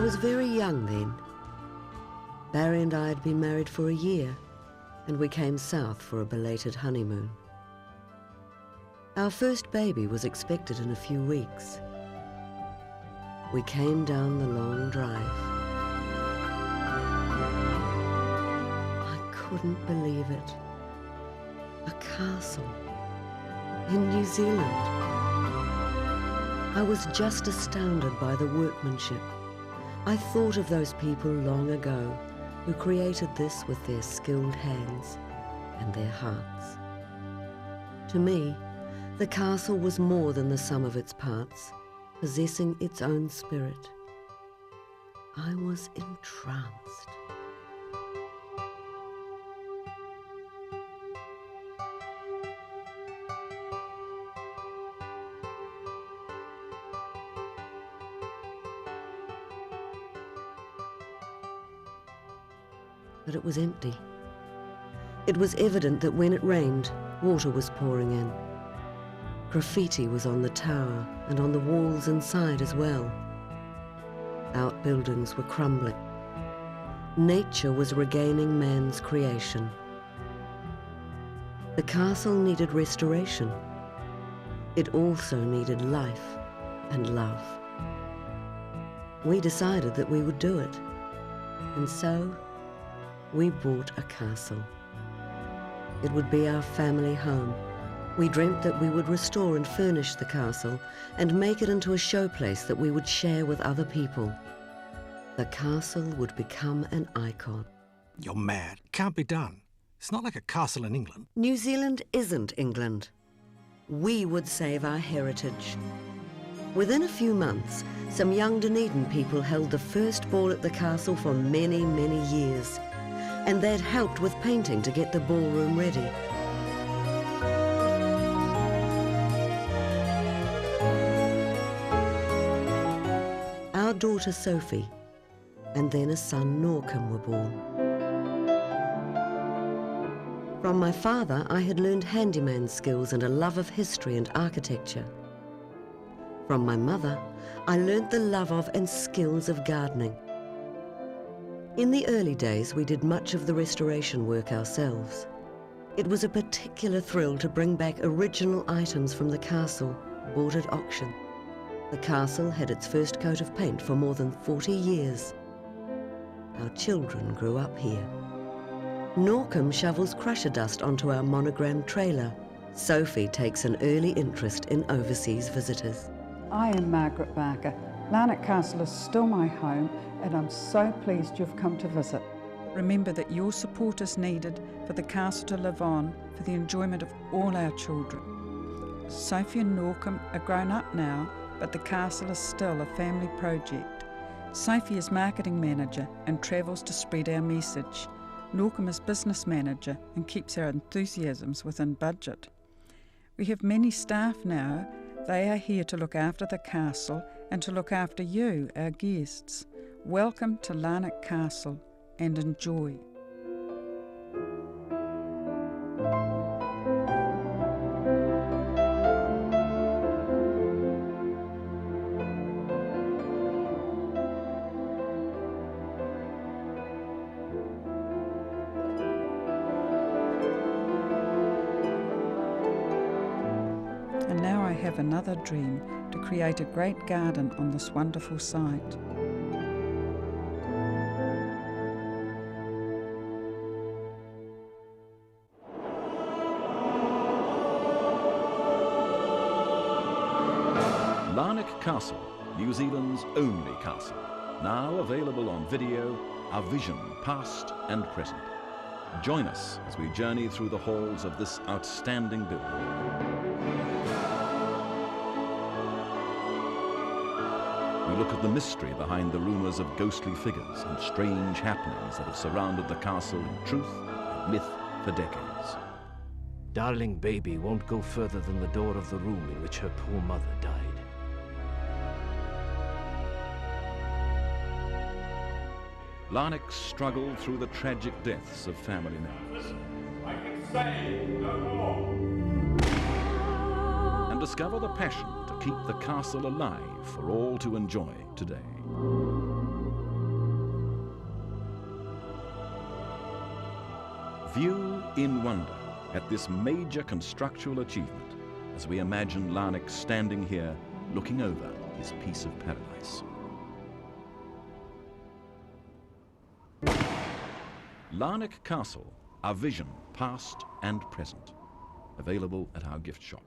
was very young then. Barry and I had been married for a year, and we came south for a belated honeymoon. Our first baby was expected in a few weeks. We came down the long drive. I couldn't believe it. A castle in New Zealand. I was just astounded by the workmanship. I thought of those people long ago who created this with their skilled hands and their hearts. To me, the castle was more than the sum of its parts, possessing its own spirit. I was entranced. But it was empty. It was evident that when it rained, water was pouring in. Graffiti was on the tower and on the walls inside as well. Outbuildings were crumbling. Nature was regaining man's creation. The castle needed restoration. It also needed life and love. We decided that we would do it, and so we bought a castle. It would be our family home. We dreamt that we would restore and furnish the castle and make it into a showplace that we would share with other people. The castle would become an icon. You're mad. Can't be done. It's not like a castle in England. New Zealand isn't England. We would save our heritage. Within a few months, some young Dunedin people held the first ball at the castle for many, many years. And they'd helped with painting to get the ballroom ready. Our daughter Sophie, and then a son Norcom were born. From my father, I had learned handyman skills and a love of history and architecture. From my mother, I learned the love of and skills of gardening. In the early days, we did much of the restoration work ourselves. It was a particular thrill to bring back original items from the castle, bought at auction. The castle had its first coat of paint for more than 40 years. Our children grew up here. Norcom shovels crusher dust onto our monogrammed trailer. Sophie takes an early interest in overseas visitors. I am Margaret Barker. Larnach Castle is still my home, and I'm so pleased you've come to visit. Remember that your support is needed for the castle to live on for the enjoyment of all our children. Sophie and Norcom are grown up now, but the castle is still a family project. Sophie is marketing manager and travels to spread our message. Norcom is business manager and keeps our enthusiasms within budget. We have many staff now. They are here to look after the castle and to look after you, our guests. Welcome to Larnach Castle and enjoy. And now I have another dream, to create a great garden on this wonderful site. Larnach Castle, New Zealand's only castle, now available on video, our vision past and present. Join us as we journey through the halls of this outstanding building. We look at the mystery behind the rumours of ghostly figures and strange happenings that have surrounded the castle in truth and myth for decades. Darling baby won't go further than the door of the room in which her poor mother died. Larnach struggled through the tragic deaths of family members. I can say no more. And discover the passion to keep the castle alive for all to enjoy today. View in wonder at this major constructural achievement as we imagine Larnach standing here looking over his piece of paradise. Larnach Castle, a vision past and present. Available at our gift shop.